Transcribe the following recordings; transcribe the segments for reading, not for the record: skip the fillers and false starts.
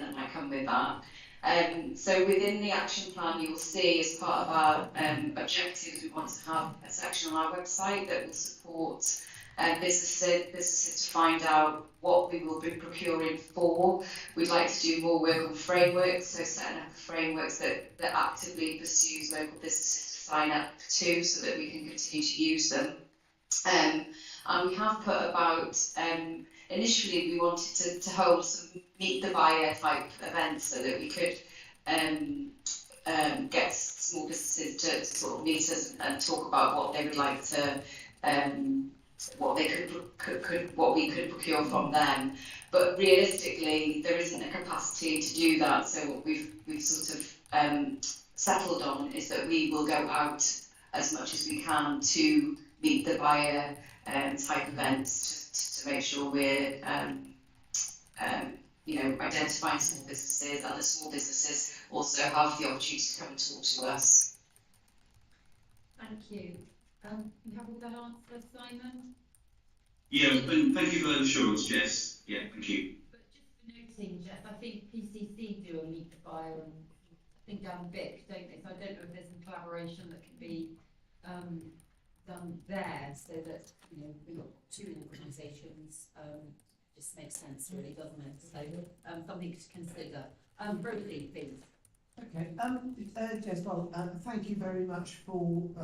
that might come with that. So within the action plan, you'll see as part of our objectives, we want to have a section on our website that will support businesses to find out what we will be procuring for. We'd like to do more work on frameworks, so setting up frameworks that actively pursues local businesses to sign up to, so that we can continue to use them. And we have put about, initially we wanted to hold some meet the buyer type events so that we could get small businesses to sort of meet us and talk about what they would like to, what they what we could procure from them. But realistically, there isn't a capacity to do that. So what we've sort of settled on is that we will go out as much as we can to meet the buyer type events to make sure we're identifying small businesses, and the small businesses also have the opportunity to come and talk to us. Thank you. You have all that answer, Simon? Yeah, thank you for that assurance, Jess. Yeah, thank you. But just for noting, Jess, I think PCC do a meet the buyer, and I think down Vic, don't they? So I don't know if there's some collaboration that can be done there, so that we've got two organisations. Just makes sense, really, doesn't it? So something to consider. Brody, please. Okay. Jess, well, thank you very much for all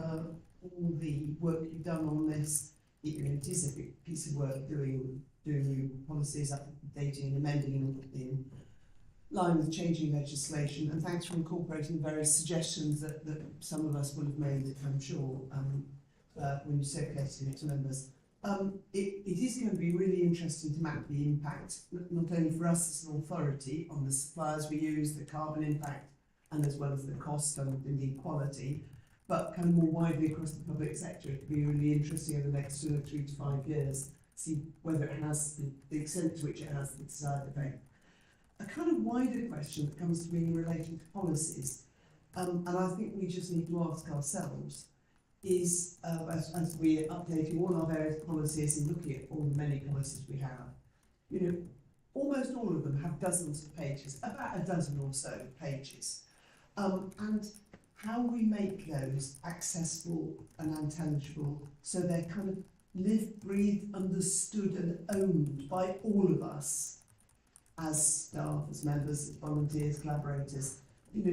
the work you've done on this. It is a big piece of work doing new policies, updating and amending in line with changing legislation, and thanks for incorporating various suggestions that some of us would have made, I'm sure, when you circulated it to members. It is going to be really interesting to map the impact, not only for us as an authority on the suppliers we use, the carbon impact, and as well as the cost and indeed quality, but kind of more widely across the public sector. It could be really interesting over the next 3 to 5 years, see whether it has the extent to which it has the desired effect. A kind of wider question that comes to me in relation to policies, and I think we just need to ask ourselves, is as we're updating all our various policies and looking at all the many policies we have, almost all of them have dozens of pages, about a dozen or so pages, and how we make those accessible and intelligible so they're kind of lived, breathed, understood and owned by all of us as staff, as members, as volunteers, collaborators,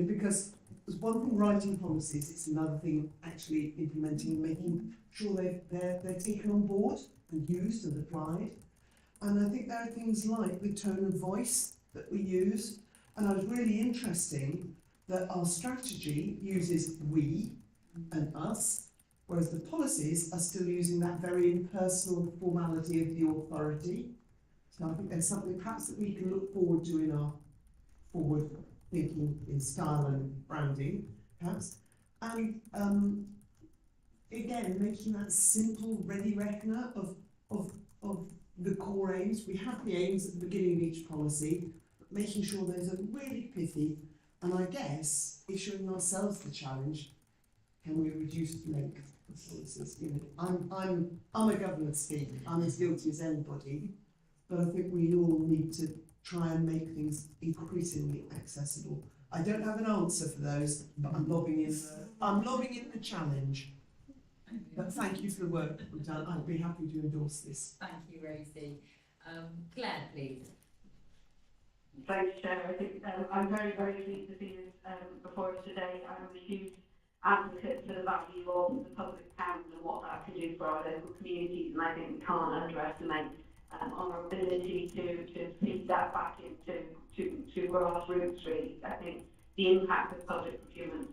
because there's one thing writing policies, it's another thing actually implementing and making sure they're taken on board and used and applied. And I think there are things like the tone of voice that we use, and I was really interesting that our strategy uses we and us, whereas the policies are still using that very impersonal formality of the authority. So I think there's something perhaps that we can look forward to in our forward thinking in style and branding, perhaps. And again, making that simple, ready reckoner of the core aims. We have the aims at the beginning of each policy, but making sure those are really pithy, and I guess issuing ourselves the challenge: can we reduce the length of policies? I'm a governance geek. I'm as guilty as anybody, but I think we all need to try and make things increasingly accessible. I don't have an answer for those, but I'm lobbing in the challenge. But thank you for the work that we've done. I'd be happy to endorse this. Thank you, Rosie. Claire, please. Thanks, Chair. I think I'm very, very pleased to be before us today. I'm a huge advocate for the value of the public pound and what that can do for our local communities, and I think we can't underestimate our ability to feed that back into grassroots, really. I think the impact of public procurement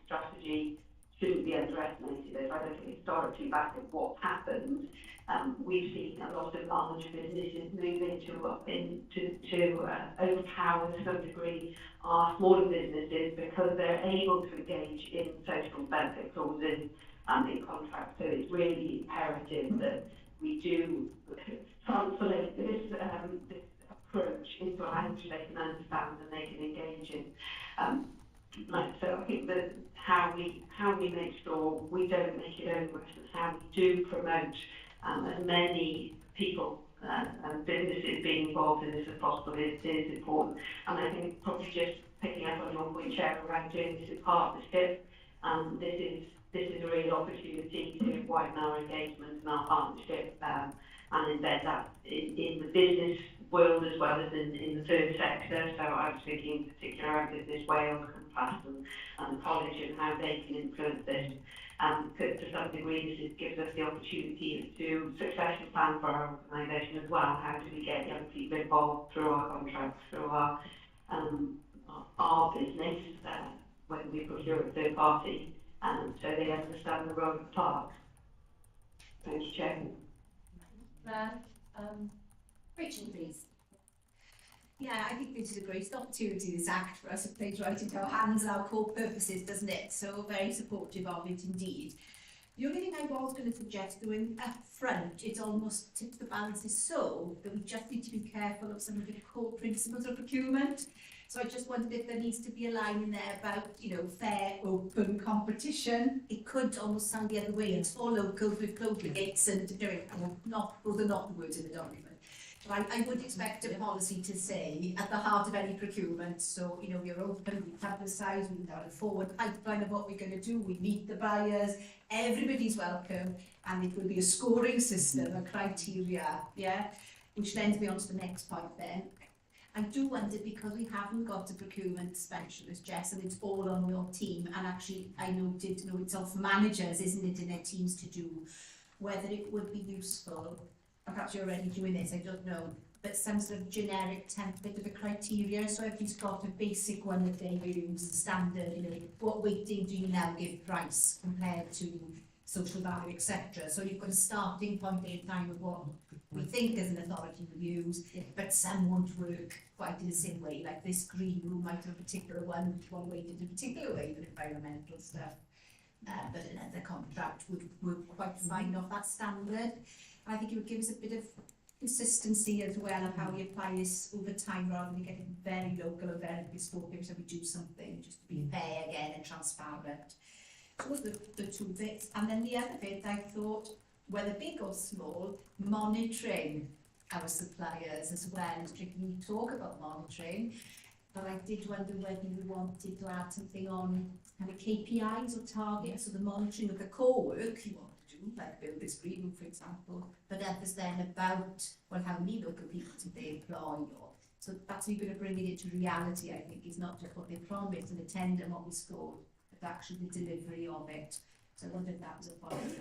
strategy shouldn't be underestimated. If I look at historically back at what's happened, we've seen a lot of large businesses move into overpower to some degree our smaller businesses because they're able to engage in social benefit clauses in contracts. So it's really imperative that we do translate this approach into a language they can understand and they can engage in. So I think that how we make sure we don't make it onerous and how we do promote as many people and businesses being involved in this as possible is important. And I think probably just picking up on your point, Chair, around doing this in partnership, this is a real opportunity to widen our engagement and our partnership and embed that in the business world as well as in the third sector. So I was thinking in particular around Business Wales, Compass and the college and how they can influence this. To some degree, this gives us the opportunity to succession plan for our organisation as well. How do we get young people involved through our contracts, through our business when we procure a third party, so they understand the role of Parc. Thank you, Chair. Rachel, please. Yeah, I think this is a great opportunity, this act, for us. It plays right into our hands and our core purposes, doesn't it? So very supportive of it indeed. The only thing I was going to suggest doing up front is almost tip the balances so that we just need to be careful of some of the core principles of procurement. So I just wondered if there needs to be a line in there about, you know, fair, open competition. It could almost sound the other way. It's all local with global gates and, you know, those are not the words in the document. But I would expect a policy to say at the heart of any procurement, so, you know, we're open, we publicise, we have a forward pipeline of what we're going to do, we meet the buyers, everybody's welcome, and it will be a scoring system, a criteria, yeah, which lends me on to the next point then. I do wonder, because we haven't got a procurement specialist, Jess, and it's all on your team, and actually I noted, you know, it's off managers, isn't it, in their teams to do, whether it would be useful, perhaps you're already doing this, I don't know, but some sort of generic template of the criteria, so everybody's got a basic one that they use, the standard, you know, what weighting do you now give price compared to social value, etc. So you've got a starting point in time of what we think as an authority will use, but some won't work quite in the same way, like this green room might have a particular one weighted in a particular way for environmental stuff, but another contract would work quite fine off that standard. I think it would give us a bit of consistency as well of how we apply this over time rather than getting very local or very bespoke every time we do something, just to be fair again and transparent. So those are the two bits. And then the other bit, I thought, whether big or small, monitoring our suppliers as well. It's tricky when you talk about monitoring, but I did wonder whether you wanted to add something on kind of KPIs or targets, so the monitoring of the core work you want to do, like build this green room, for example, but others then about, well, how many local people did they employ, or so that's how you're going to bring it into reality, I think, is not just what they promised and the tender and what we scored, but actually the delivery of it. So I wondered if that was a point.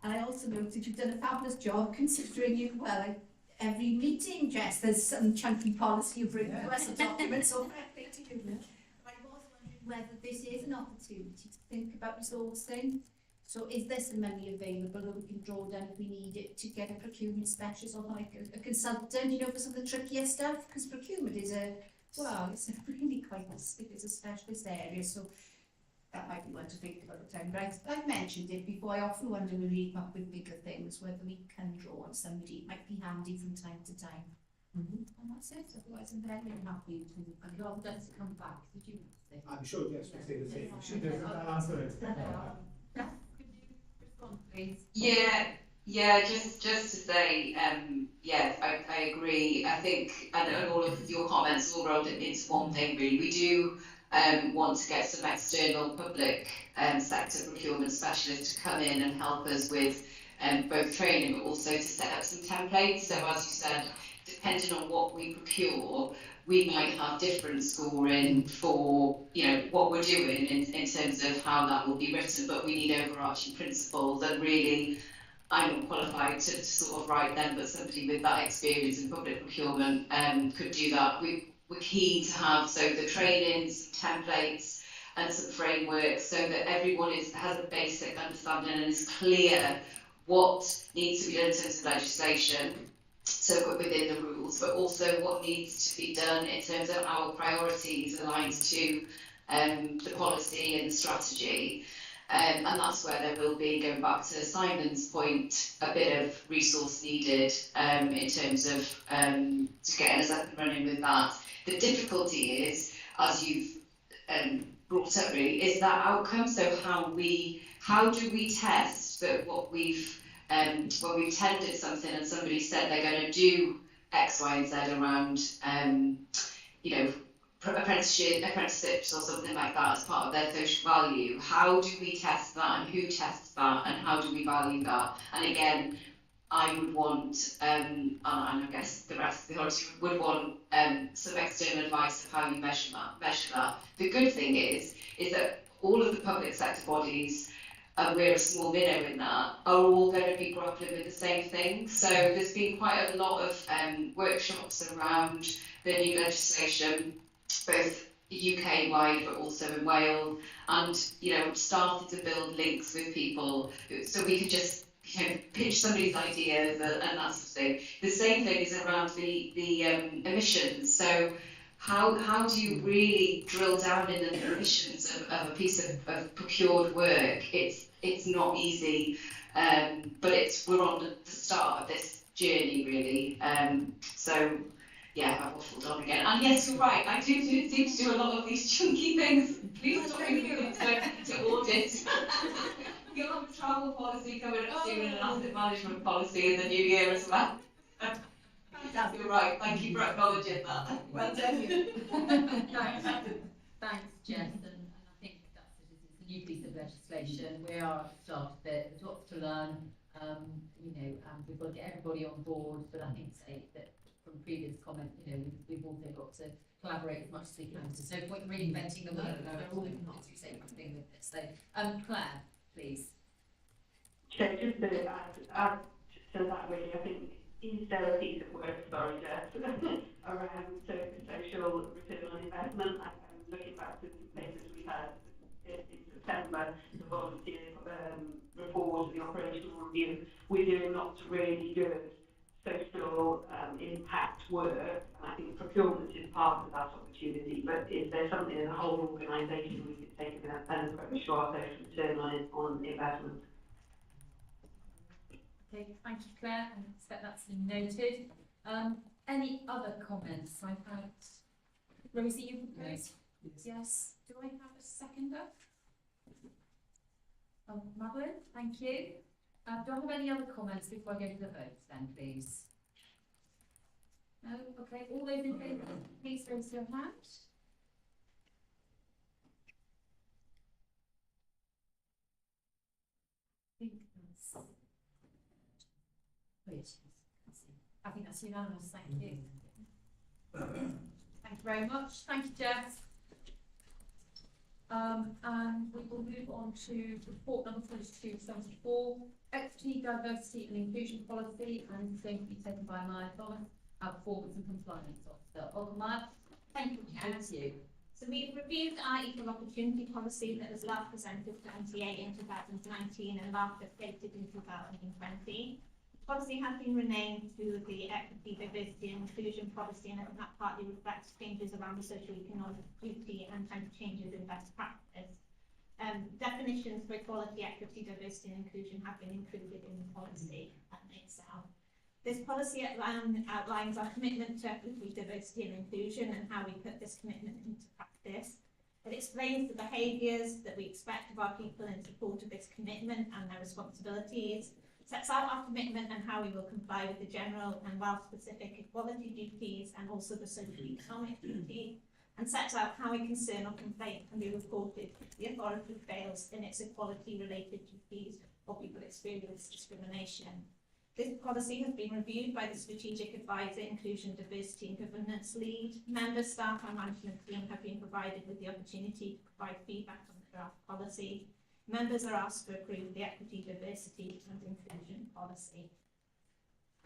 And I also noticed you've done a fabulous job considering you, well, every meeting, Jess, there's some chunky policy you bring to us, a document, so fair play to you. But I was wondering whether this is an opportunity to think about resourcing. So is there some money available that we can draw down if we need it to get a procurement specialist or like a consultant, you know, for some of the trickier stuff? Because procurement is it's a really quite it's a specialist area, so that might be one to think about at the time. But I've mentioned it before, I often wonder when we come up with bigger things, whether we can draw on somebody. It might be handy from time to time. And that's it, otherwise I'm very happy to, and rather than to come back, did you say? I'm sure Jess will say the same. She does that answer it. Could you respond, please? Yeah, just to say, I agree. I think, and all of your comments all rolled into one thing really. We do want to get some external public sector procurement specialists to come in and help us with both training, but also to set up some templates. So as you said, depending on what we procure, we might have different scoring for, you know, what we're doing in terms of how that will be written, but we need overarching principles, and really I'm not qualified to sort of write them, but somebody with that experience in public procurement could do that. We're keen to have the trainings, templates and some frameworks so that everyone has a basic understanding and is clear what needs to be done in terms of legislation, so within the rules, but also what needs to be done in terms of our priorities aligned to the policy and the strategy. And that's where there will be, going back to Simon's point, a bit of resource needed in terms of to getting us up and running with that. The difficulty is, as you've brought up really, is that outcome. So how do we test that what we've when we tendered something and somebody said they're going to do X, Y, and Z around, you know, apprenticeships or something like that as part of their social value, how do we test that, and who tests that, and how do we value that? And again, I would want, and I guess the rest of the audience would want some external advice of how you measure that. The good thing is that all of the public sector bodies, and we're a small minnow in that, are all going to be grappling with the same thing. So there's been quite a lot of workshops around the new legislation, both UK wide but also in Wales, and started to build links with people so we could just pitch somebody's ideas and that sort of thing. The same thing is around the emissions. So how do you really drill down in the emissions of a piece of procured work? It's not easy, but we're on the start of this journey really. So yeah, I've waffled on again. And yes, you're right, I do seem to do a lot of these chunky things. Please don't bring me to audit. You'll have a travel policy coming up soon and an asset management policy in the new year as well. You're right, thank you for acknowledging that. Well done. Thanks, Jess, and I think it's a new piece of legislation. We are at the start of it, there's lots to learn, and we've got to get everybody on board, but I think that from previous comment, we've also got to collaborate as much as we can. There's no point in reinventing the wheel, we're all going to do the same thing with this. So, Claire, please. So just to add to that really, I think, is there a piece of work, sorry Jess, around social return on investment? I'm looking back to the papers we had in September, the volunteer report and the operational review. We're doing lots of really good social impact work, and I think procurement is part of that opportunity, but is there something in the whole organisation we could take an approach to our social return on investment? Okay, thank you, Claire, and I expect that's been noted. Any other comments? I've had Rosie, you propose? Yes. Do I have a seconder? Madeline, thank you. Do I have any other comments before I go to the votes then, please? No? Okay, all those in favour, please raise your hand. I think that's unanimous, thank you. Thank you very much. Thank you, Jess. And we will move on to report number 4274, Equity, Diversity and Inclusion Policy, and it's going to be taken by Maya Thomas, our Performance and Compliance Officer. Welcome, Maya. Thank you, Chair. Thank you. So we've reviewed our Equal Opportunity Policy that was last presented to MTA in 2019 and last updated in 2020. Policy has been renamed to the Equity, Diversity and Inclusion Policy, and that partly reflects changes around the socio-economic duty and changes in best practice. Definitions for equality, equity, diversity and inclusion have been included in the policy itself. This policy outlines our commitment to equity, diversity and inclusion and how we put this commitment into practice. It explains the behaviours that we expect of our people in support of this commitment and their responsibilities, sets out our commitment and how we will comply with the general and Wales-specific equality duties and also the socio-economic duty, and sets out how a concern or complaint can be reported if the authority fails in its equality-related duties or people experience discrimination. This policy has been reviewed by the Strategic Advisor, Inclusion, Diversity and Governance Lead. Members, staff and management team have been provided with the opportunity to provide feedback on the draft policy. Members are asked to approve the Equity, Diversity and Inclusion Policy.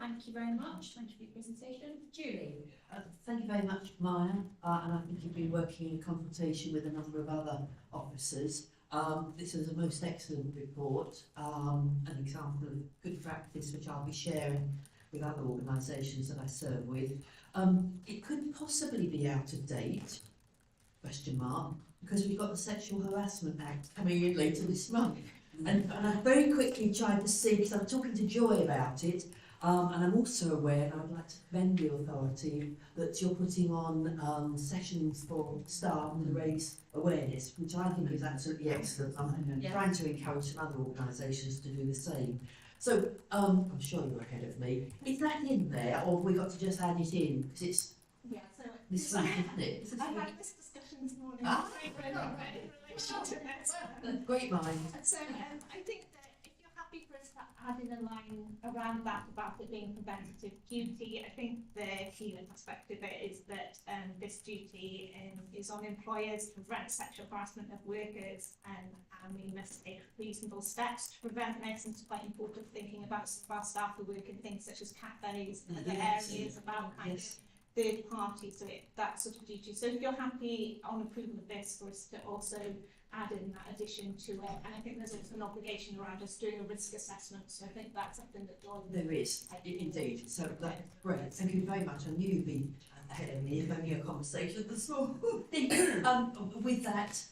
Thank you very much. Thank you for your presentation. Julie. Thank you very much, Maya, and I think you've been working in consultation with a number of other officers. This is a most excellent report, an example of good practice which I'll be sharing with other organisations that I serve with. It could possibly be out of date, question mark, because we've got the Sexual Harassment Act coming in later this month. And I very quickly tried to see, because I'm talking to Joy about it, and I'm also aware, and I'd like to commend the authority, that you're putting on sessions for staff to raise awareness, which I think is absolutely excellent. I'm trying to encourage some other organisations to do the same. So, I'm sure you're ahead of me. Is that in there, or have we got to just add it in? Because it's Yeah, so this week, isn't it? I had this discussion this morning Ah. in relation to it. Great mind. So I think that if you're happy for us to add in a line around that about it being preventative duty, I think the key aspect of it is that this duty is on employers to prevent sexual harassment of workers, and we must take reasonable steps to prevent this. And it's quite important thinking about some of our staff who work in things such as cafes and other areas about kind of third party, so that sort of duty. So if you're happy on approval of this, for us to also add in that addition to it, and I think there's also an obligation around us doing a risk assessment, so I think that's something that Dawn... There is, indeed, so that's great. Thank you very much. I knew you'd be ahead of me, having a conversation this morning. With that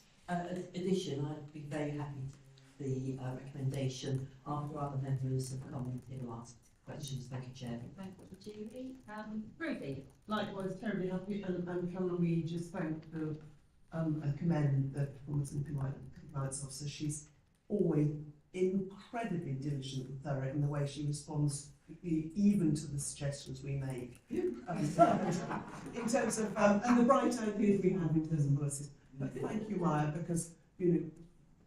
addition, I'd be very happy to the recommendation after other members have commented or asked questions. Thank you, Chair. Thank you, Julie. Ruby. Likewise, terribly happy, and can we just thank the and commend the Performance and Compliance Officer. She's always incredibly diligent and thorough in the way she responds, even to the suggestions we make. In terms of and the bright ideas we have in terms of policies. But thank you, Maya, because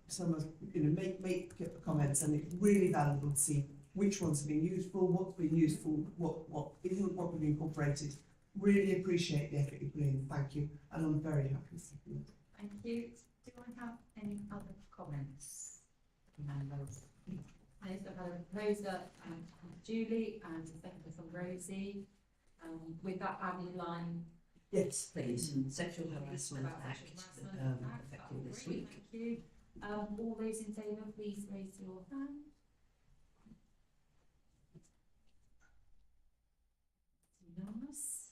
some of make comments, and it's really valuable to see which ones have been useful, what's been useful, what isn't, what we've incorporated. Really appreciate the effort you put in. Thank you, and I'm very happy to see you. Thank you. Do I have any other comments? Members. I've had a proposer and Julie and a seconder from Rosie. With that added line. Yes, please. Sexual Harassment Act effective this week. Thank you. All those in favour, please raise your hand. Unanimous.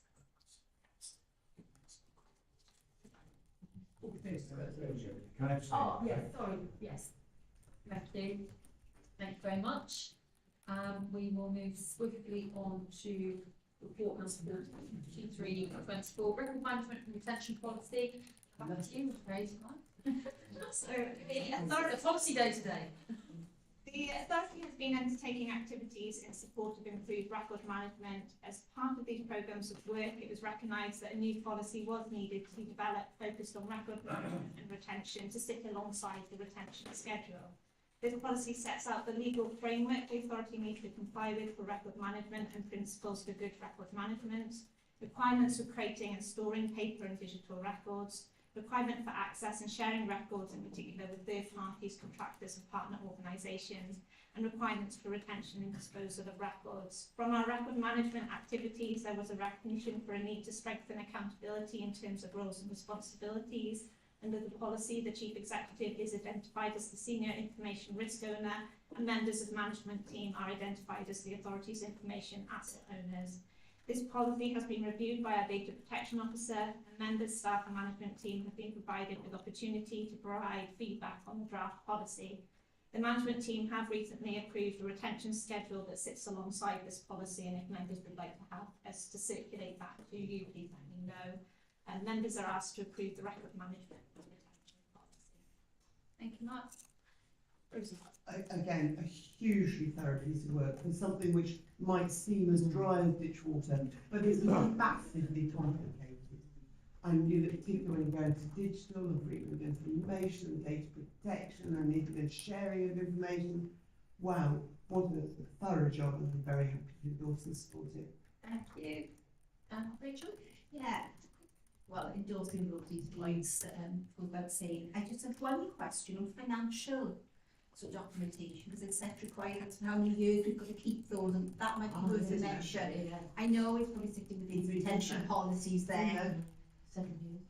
Oh, yes, sorry, yes. Thank you. Thank you very much. We will move swiftly on to report number 23/24, record management and retention policy. Back to you, Grace. So Sorry, it's policy day today. the authority has been undertaking activities in support of improved record management. As part of these programmes of work, it was recognised that a new policy was needed to be developed focused on record management and retention to sit alongside the retention schedule. This policy sets out the legal framework the authority needs to comply with for record management and principles for good record management, requirements for creating and storing paper and digital records, requirement for access and sharing records, in particular with third parties, contractors and partner organisations, and requirements for retention and disposal of records. From our record management activities, there was a recognition for a need to strengthen accountability in terms of roles and responsibilities. Under the policy, the Chief Executive is identified as the Senior Information Risk Owner, and members of the management team are identified as the authority's information asset owners. This policy has been reviewed by our Data Protection Officer, and members, staff and management team have been provided with opportunity to provide feedback on the draft policy. The management team have recently approved a retention schedule that sits alongside this policy, and if members would like to have us to circulate that to you, please let me know. Members are asked to approve the record management and retention policy. Thank you, Mark. Again, a hugely thorough piece of work for something which might seem as dry as ditch water, but it's massively complicated. And people are going to digital and frequent information, data protection, and even sharing of information. Wow, what a thorough job, and I'm very happy to endorse and support it. Thank you. Rachel? Yeah. Well, endorsing all these points without saying, I just have one question on financial sort of documentation, because it's set requirements and how many years we've got to keep those, and that might be worth a mention. Yeah. I know it's probably sitting within the retention policies there. 7 years.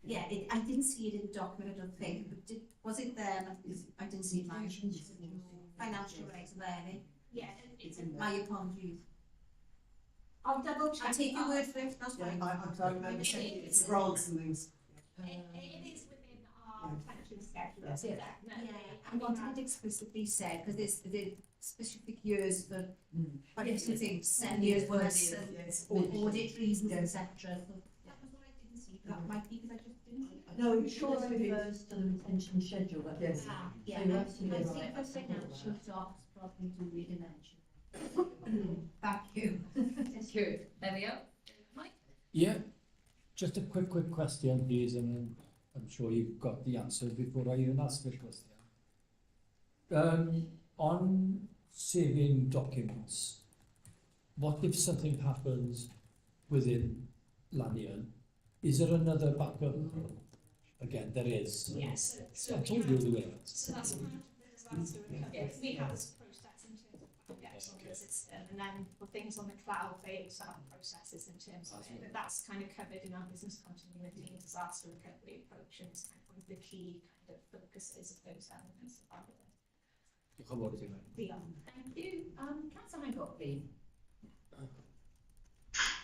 Yeah, I didn't see it in the document, I don't think, but was it there? I didn't see it. Financial rights there, eh? Yeah, It's in my apologies. I'll double check. I'll take your word for it, that's fine. I remember saying it's grants and things. It is within our retention schedule. Yes. So Yeah, I wanted it explicitly said, because there's the specific years for, but it's within 7 years plus, or audit reasons, etc. So that was what I didn't see, that might be because I just didn't see it. No, it sure refers to the retention schedule. Yes. Yeah, So you're absolutely I right. think the financial docs rather than do read and mention. Thank you. That's good. There we are. Mike? Yeah, just a quick question, please, and then I'm sure you've got the answer before I even ask the question. On saving documents, what if something happens within Lanyon? Is there another backup? Again, there is. Yes, so I we told have, you the way. so that's part of the disaster recovery. We have this process in terms of backups on the system, and then for things on the cloud, they also have processes in terms of it. But that's kind of covered in our business continuity and disaster recovery approach, and it's kind of one of the key kind of focuses of those elements of our work. Thank you. Councillor Hancock, please.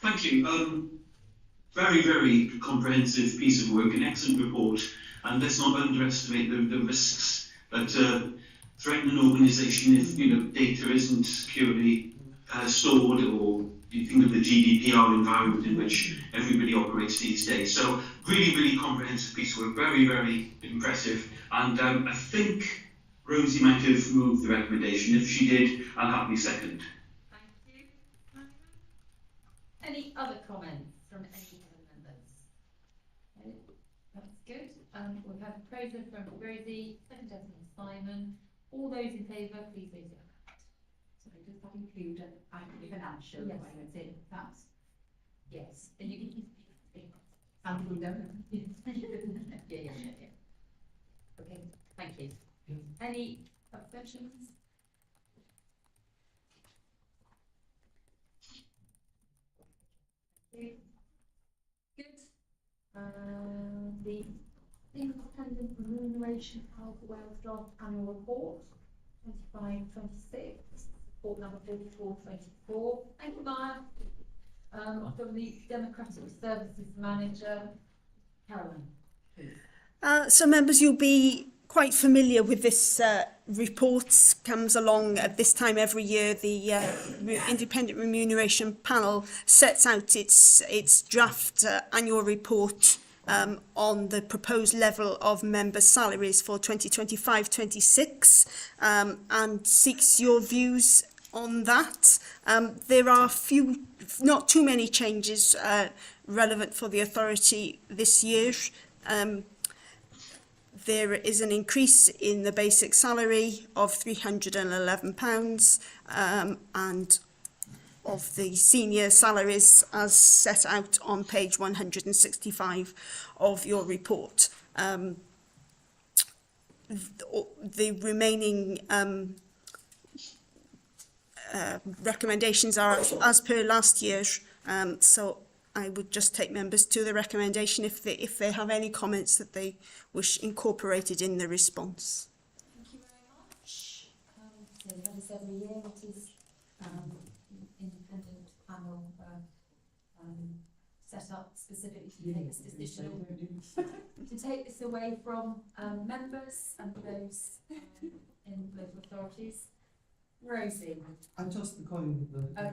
Thank you. Very, very comprehensive piece of work, an excellent report, and let's not underestimate the risks that threaten an organisation if data isn't securely stored, or you think of the GDPR environment in which everybody operates these days. So really, really comprehensive piece of work, very, very impressive, and I think Rosie might have moved the recommendation. If she did, I'll happily second. Thank you. Any other comments from any other members? No, that's good. We've had a proposal from Rosie, seconded from Simon. All those in favour, please raise your hand. So does that include financial? Yes. That's Yes. And you can and we don't. yeah. Okay, thank you. Any abstentions? Okay. Good. The Independent Remuneration of Awdurdod Annual Report, 25-26, report number 44-24. Thank you, Maya. From the Democratic Services Manager, Caroline. So members, you'll be quite familiar with this report. Comes along at this time every year. The Independent Remuneration Panel sets out its draft annual report on the proposed level of member salaries for 2025-26 and seeks your views on that. There are not too many changes relevant for the authority this year. There is an increase in the basic salary of £311 and of the senior salaries as set out on page 165 of your report. The remaining recommendations are as per last year, so I would just take members to the recommendation if they have any comments that they wish incorporated in the response. Thank you very much. So we have this every year. It is independent panel set up specifically to take this decision, to take this away from members and those in local authorities. Rosie. I tossed the coin with the Go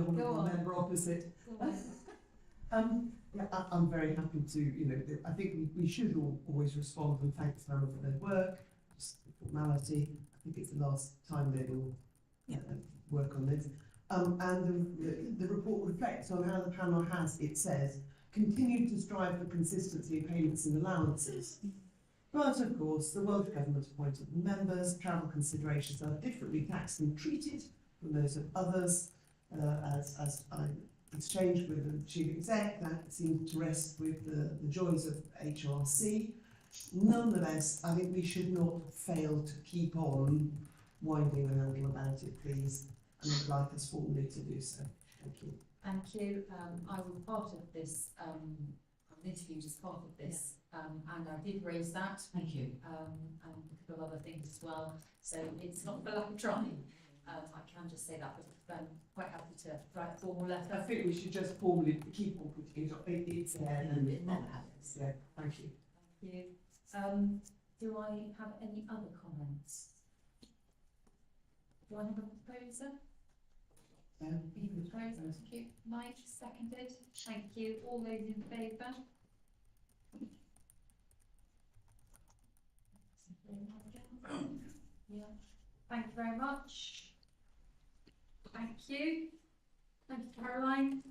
honourable on. member opposite. Go on. Yeah, I'm very happy to, I think we should always respond and thank the panel for their work, just the formality. I think it's the last time they will work on this. And the report reflects on how the panel has, it says, continued to strive for consistency in payments and allowances. But of course, the Welsh Government appointed members, travel considerations are differently taxed and treated from those of others, as I exchanged with the Chief Exec, that seemed to rest with the joys of HRC. Nonetheless, I think we should not fail to keep on winding the handle about it, please, and I would like us formally to do so. Thank you. Thank you. I was part of this, I was interviewed as part of this, and I did raise that. Thank you. And a couple of other things as well. So it's not for lack of trying. I can just say that, but I'm quite happy to write a formal letter. I think we should just formally keep on putting it up. It's there. Yeah, thank you. Thank you. Do I have any other comments? Do I have a proposer? Proposed, thank you. Mike, seconded. Thank you. All those in favour? Yeah. Thank you very much. Thank you. Thank you, Caroline.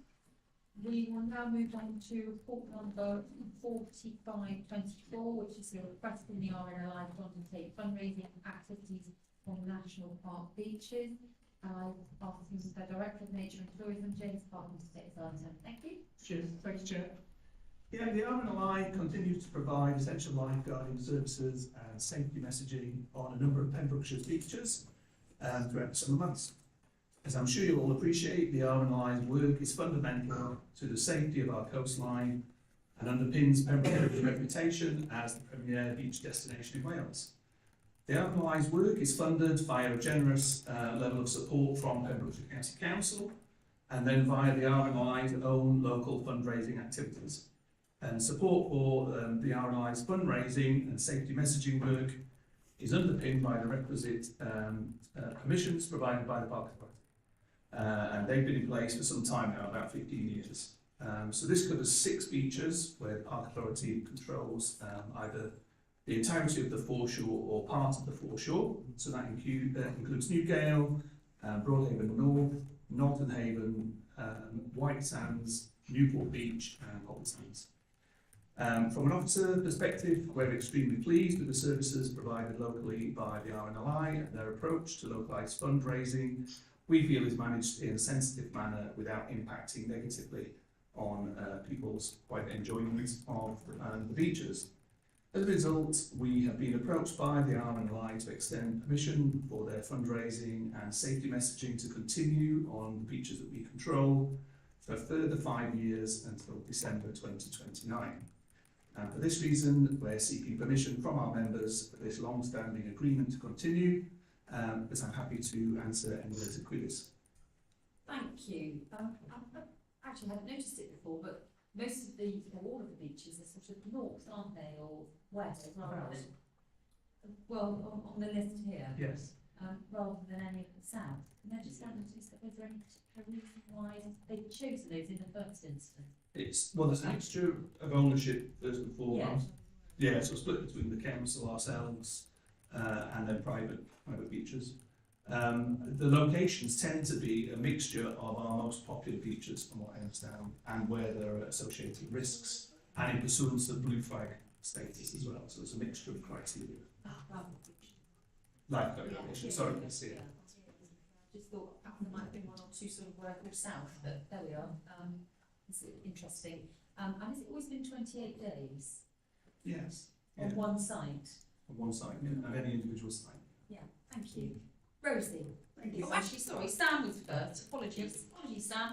We will now move on to report number 4524, which is a request from the RNLI to undertake fundraising activities on national park beaches. I'll ask the Director of Nature and Tourism, James Park, to take this item. Thank you. Cheers. Thanks, Chair. Yeah, the RNLI continues to provide essential lifeguarding services and safety messaging on a number of Pembrokeshire's beaches throughout the summer months. As I'm sure you'll all appreciate, the RNLI's work is fundamental to the safety of our coastline and underpins Pembrokeshire's reputation as the premier beach destination in Wales. The RNLI's work is funded via a generous level of support from Pembrokeshire County Council and then via the RNLI's own local fundraising activities. And support for the RNLI's fundraising and safety messaging work is underpinned by the requisite permissions provided by the Parc. And they've been in place for some time now, about 15 years. So this covers 6 beaches where the Park Authority controls either the entirety of the foreshore or part of the foreshore. So that includes Newgale, Broadhaven North, Norton Haven, White Sands, Newport Beach and Poppy Sands. From an officer perspective, we're extremely pleased with the services provided locally by the RNLI and their approach to localised fundraising. We feel is managed in a sensitive manner without impacting negatively on people's private enjoyment of the beaches. As a result, we have been approached by the RNLI to extend permission for their fundraising and safety messaging to continue on the beaches that we control for a further 5 years until December 2029. And for this reason, we're seeking permission from our members for this long-standing agreement to continue, but I'm happy to answer any related queries. Thank you. I actually hadn't noticed it before, but most of the, or all of the beaches are sort of north, aren't they, or west, rather than, well, on the list here. Yes. Rather than any of the south. And I just wondered, was there any particular reason why they've chosen those in the first instance? Well, there's a mixture of ownership first and foremost. Yeah, so split between the council, ourselves, and then private beaches. The locations tend to be a mixture of our most popular beaches, from what I understand, and where there are associated risks, and in pursuance of blue flag status as well. So it's a mixture of criteria. Lifeguard location, sorry, I see it. Just thought there might have been 1 or 2 sort of where it south, but there we are. It's interesting. And has it always been 28 days? Yes. On one site? On one site, yeah, and any individual site. Yeah, thank you. Rosie? Thank you. Oh, actually, sorry, Sam was first. Apologies. Apologies, Sam.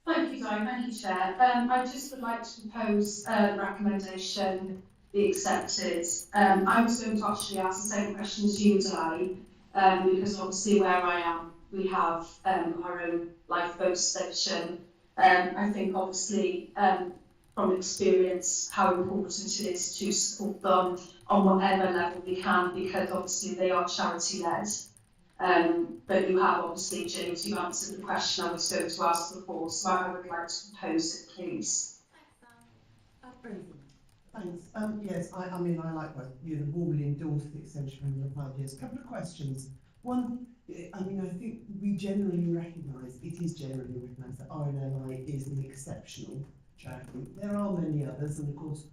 Thank you, Zoe. Thank you, Chair. I just would like to propose a recommendation be accepted. I was going to actually ask the same questions you and I, because obviously where I am, we have our own lifeboat station. I think obviously from experience how important it is to support them on whatever level we can, because obviously they are charity led. But you have obviously, James, you answered the question I was going to ask before, so I would like to propose it, please. Thanks. Yes, I mean, I likewise, warmly endorse the extension of the 5 years. A couple of questions. One, I mean, I think we generally recognise, it is generally recognised that RNLI is an exceptional charity. There are many others, and of course,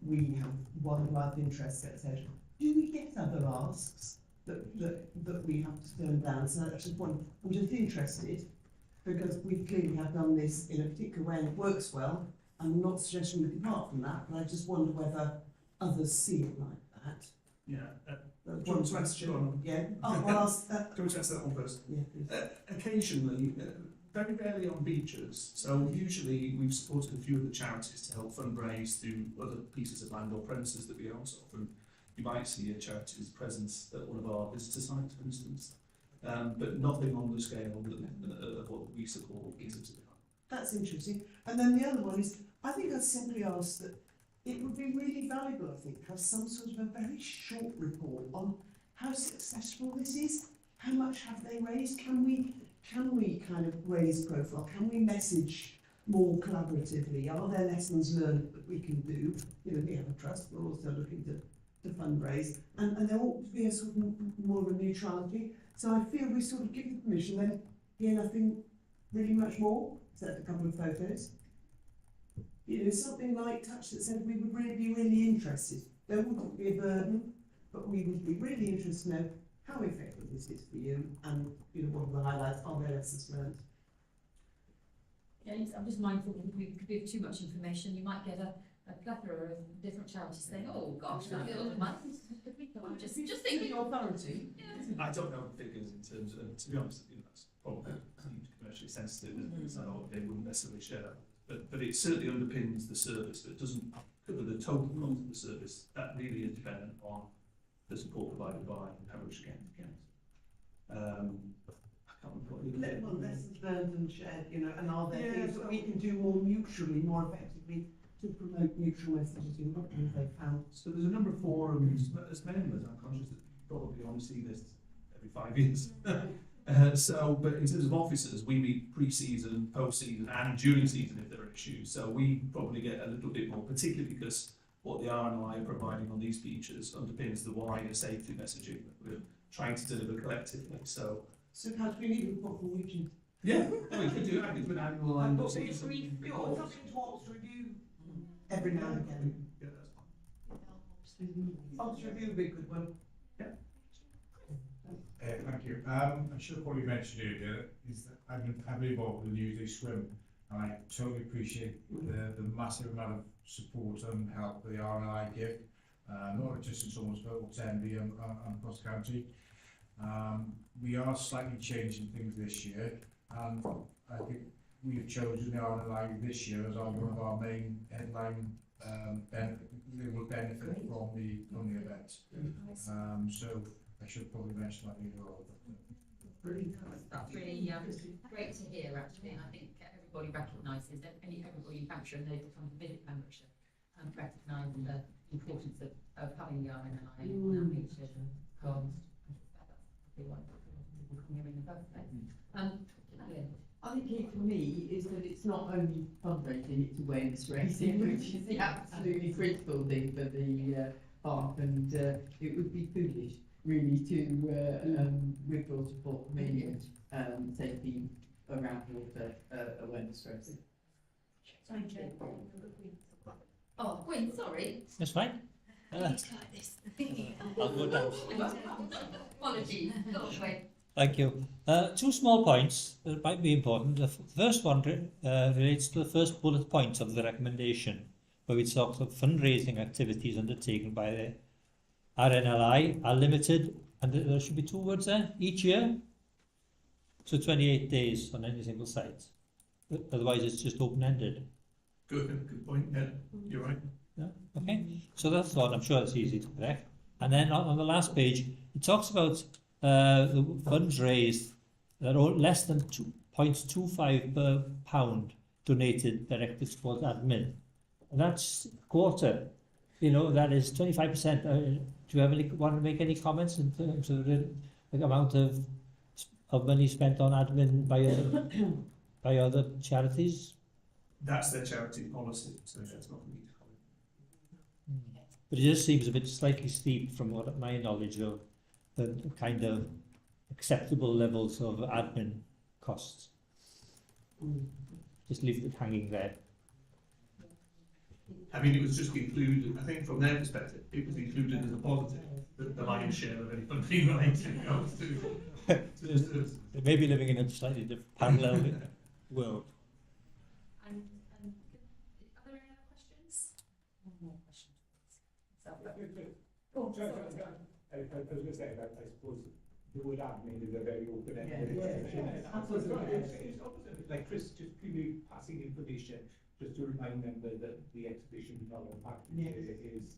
we have wildlife interests, etc. Do we get other asks that we have to turn down? So that's just one. I'm just interested, because we clearly have done this in a particular way and it works well. I'm not suggesting we depart from that, but I just wonder whether others see it like that. Yeah. One question. Yeah. Oh, well, do you want to answer that one first? Yeah. Occasionally, very rarely on beaches. So usually we've supported a few of the charities to help fundraise through other pieces of land or premises that we own. So often you might see a charity's presence at one of our visitor sites, for instance, but nothing on the scale of what we support is. That's interesting. And then the other one is, I think I'd simply ask that it would be really valuable, I think, to have some sort of a very short report on how successful this is. How much have they raised? Can we kind of raise profile? Can we message more collaboratively? Are there lessons learned that we can do? We have a trust, we're also looking to to fundraise, and there ought to be a sort of more of a neutrality. So I feel we sort of give the permission, then hear nothing really much more, except a couple of photos. You know, something like touch that said we would really be really interested. There wouldn't be a burden, but we would be really interested to know how effective this is for you, and you know, what are the highlights, are there lessons learned? Yeah, I'm just mindful that if we give too much information, you might get a plethora of different charities saying, "Oh gosh, that's a lot of money." Just thinking authority. Yeah. I don't know the figures in terms of, to be honest, you know, that's probably commercially sensitive, so they wouldn't necessarily share that. But it certainly underpins the service, but it doesn't cover the total cost of the service. That really is dependent on the support provided by Parish again. I can't remember what Lessons learned and shared, you know, and are there things that we can do more mutually, more effectively to promote mutual messages in what they've found? So there's a number of forums, but as members, I'm conscious that you probably only see this every 5 years. But in terms of officers, we meet pre-season, post-season, and during season if there are issues. So we probably get a little bit more, particularly because what the RNLI are providing on these features underpins the wider safety messaging that we're trying to deliver collectively. So perhaps we need a report from region. yeah, we could do. I could do an annual and season Something report. to Ops review every now and again. Yeah, that's fine. Ops review would be a good one. Thank you. I should have probably mentioned earlier is that I've been heavily involved with the New Day Swim, and I totally appreciate the massive amount of support and help the RNI give, not just in Somersville, but Tenby and across the county. We are slightly changing things this year, and I think we have chosen the RNI this year as one of our main headline benefit. They will benefit from the event. So I should probably mention that later on. That's really great to hear, actually, and I think everybody recognises that everybody in Hampshire and those that come to visit Pembrokeshire recognise the importance of having the RNLI on our beaches and ponds. That's why people come here in the first place. I think key for me is that it's not only fundraising, it's awareness raising, which is the absolutely critical thing for the park, and it would be foolish really to withdraw support from any safety around water awareness raising. Thank you. Oh, Gwyn, sorry. That's fine. Like this. I'll go down. Apologies. Go on, Gwyn. Thank you. Two small points that might be important. The first one relates to the first bullet point of the recommendation, where we talk of fundraising activities undertaken by the RNLI are limited, and there should be 2 words there, each year, to 28 days on any single site. Otherwise, it's just open-ended. Good point. Yeah, you're right. Yeah. Okay. So that's one. I'm sure that's easy to correct. And then on the last page, it talks about the funds raised that are less than 0.25 per pound donated directly towards admin, and that's a quarter. You know, that is 25%. Do you want to make any comments in terms of the amount of money spent on admin by other charities? That's their charity policy, so that's not for me to comment. But it just seems a bit slightly steep from what my knowledge of the kind of acceptable levels of admin costs. Just leave it hanging there. I mean, it was just included, I think from their perspective, it was included as a positive, that the lion's share of any funding related goes to the services. They may be living in a slightly different parallel world. And are there any other questions? One more question. I was going to say that I suppose the word admin is a very open-ended expression. It's opposite, like Chris, just purely passing information, just to remind members that the exhibition development package is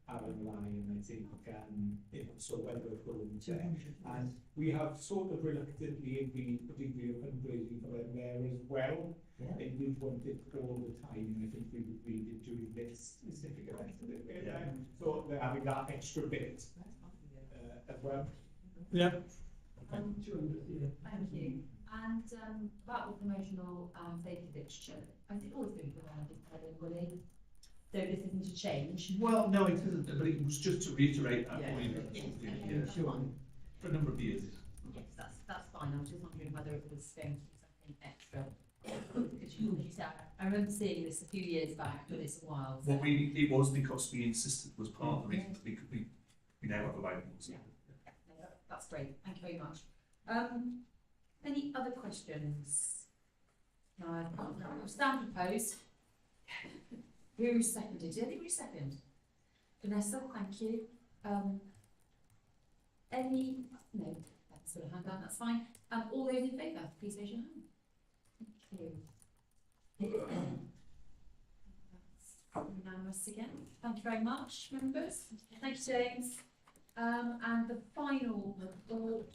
RNLI, and I think so whether it's there. And we have sort of reluctantly been particularly fundraising for them there as well. And we've wanted to go all the time, and I think we would read it during this specific event. So they're having that extra bit as well. Yeah. Thank you. And about the promotional safety literature, I think always been provided by the Willie. So this isn't a change. Well, no, it isn't, but it was just to reiterate that Yeah. point. Yes, Yeah, okay, sure. for a number of years. Yes, that's fine. I was just wondering whether it was going to be something extra. Because you said, I remember seeing this a few years back, but it's a while. So. Well, it was because we insisted was part of the reason that we now have a license. Yeah. No, that's great. Thank you very much. Any other questions? No, stand proposed. Who seconded? Did anybody second? Vanessa, thank you. Any? No, that's sort of hand down. That's fine. All those in favour, please raise your hand. Thank you. That's unanimous again. Thank you very much, members. Thank you, James. And the final report,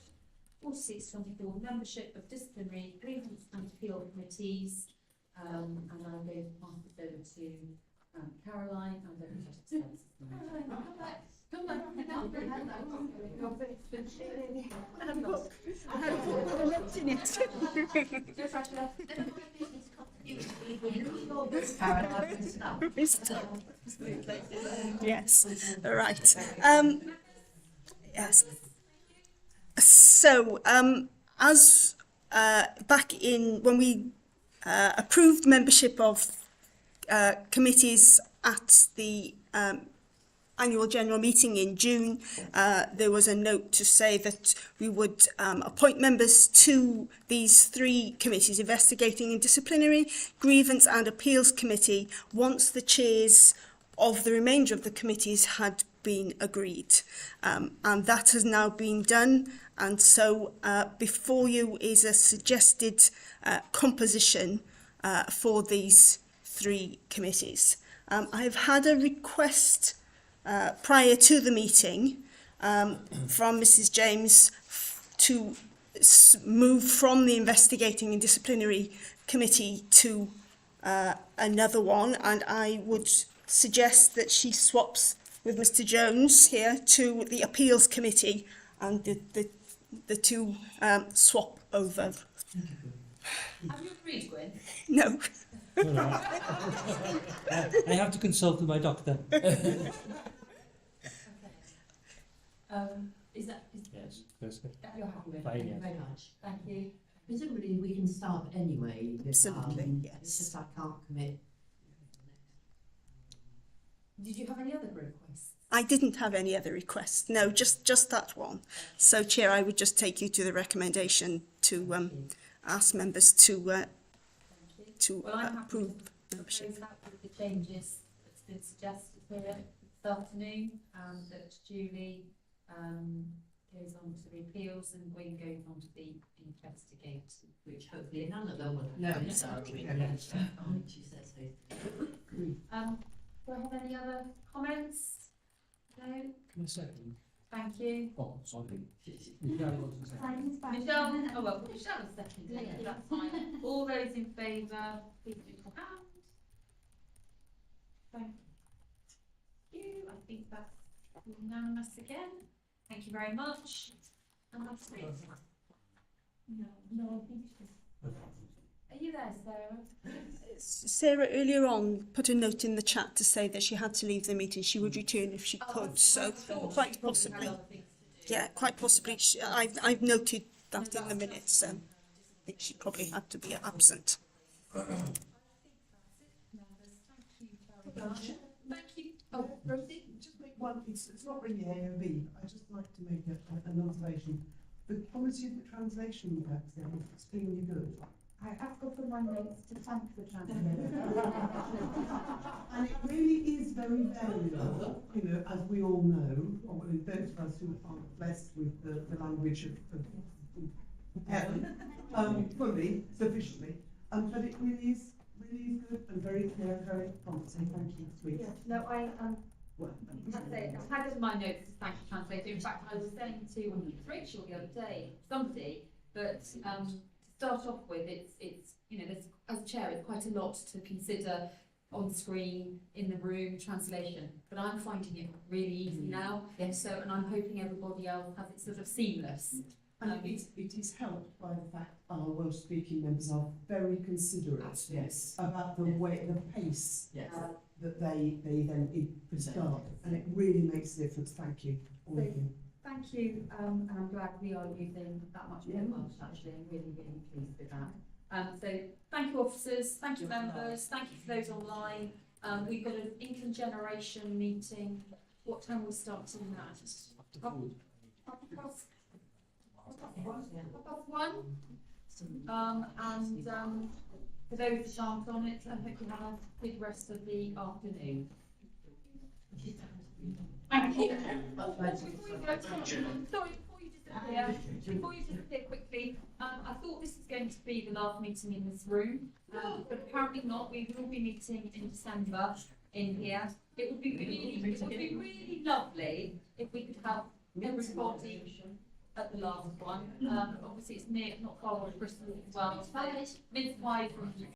4624, membership of disciplinary grievance and appeal committees. And I'm going to pass this over to Caroline and then Caroline, come back. Yes, right. Yes. So, as back in when we approved membership of committees at the annual general meeting in June, there was a note to say that we would appoint members to these 3 committees, investigating and disciplinary, grievance and appeals committee, once the chairs of the remainder of the committees had been agreed. And that has now been done. And so before you is a suggested composition for these 3 committees. I've had a request prior to the meeting from Mrs. James to move from the investigating and disciplinary committee to another one, and I would suggest that she swaps with Mr. Jones here to the appeals committee, and the two swap over. Have you agreed, Gwen? No. I have to consult with my doctor. Is that Yes, that's good. you're happy with? Fine, Thank you yes. very much. Thank you. Presumably we can start anyway. Absolutely, yes. It's just I can't commit. Did you have any other requests? I didn't have any other requests. No, just that one. So, Chair, I would just take you to the recommendation to ask members to Well, I'm happy approve to membership. propose that with the changes that's been suggested here this afternoon, that Julie goes on to the appeals and Gwyn goes on to the investigate. Which hopefully none of them will. No, exactly. She says so. Do I have any other comments? No? Can I second? Thank you. Oh, sorry. Michelle, oh well, Michelle is second, yeah, that's fine. All those in favour, please do your hand. Thank you, I think that's unanimous again. Thank you very much. And that's it. No, I think it's just... Are you there, Sarah? Sarah earlier on put a note in the chat to say that she had to leave the meeting. She would return if she could. So quite possibly, yeah, quite possibly. I've noted that in the minutes. I think she probably had to be absent. Thank you. Oh, Rosie? Just make one, it's not really AOB, I'd just like to make an observation. The quality of the translation you have there is extremely good. I have got on my notes to thank the translator. And it really is very variable, you know, as we all know, or those of us who are blessed with the language of heaven, fully, sufficiently. But it really is good and very clear, very promising. Thank you, sweet. Yeah, no, Well, that's it. I had in my notes to thank the translator. In fact, I was saying to Rachel the other day, somebody, that to start off with, it's you know, there's, as a chair, it's quite a lot to consider on screen, in the room, translation. But I'm finding it really easy now. Yes. So, and I'm hoping everybody else has it sort of seamless. And it is helped by the fact our Welsh-speaking members are very considerate Yes. about the way, the pace Yes. that they then start, and it really makes a difference. Thank you. All of you. Thank you, and I'm glad we are using that much more mulch actually, and really, really pleased with that. So thank you officers, thank you members, thank you for those online. We've got an income generation meeting. What time are we starting that? Half past 1. And for those that aren't on it, I hope you have a good rest of the afternoon. Thank you. Before you disappear quickly, I thought this was going to be the last meeting in this room, but apparently not. We will be meeting in December in here. It would be really lovely if we could have everybody at the last one. Obviously it's near, not far off Bristol as well. Mince pie from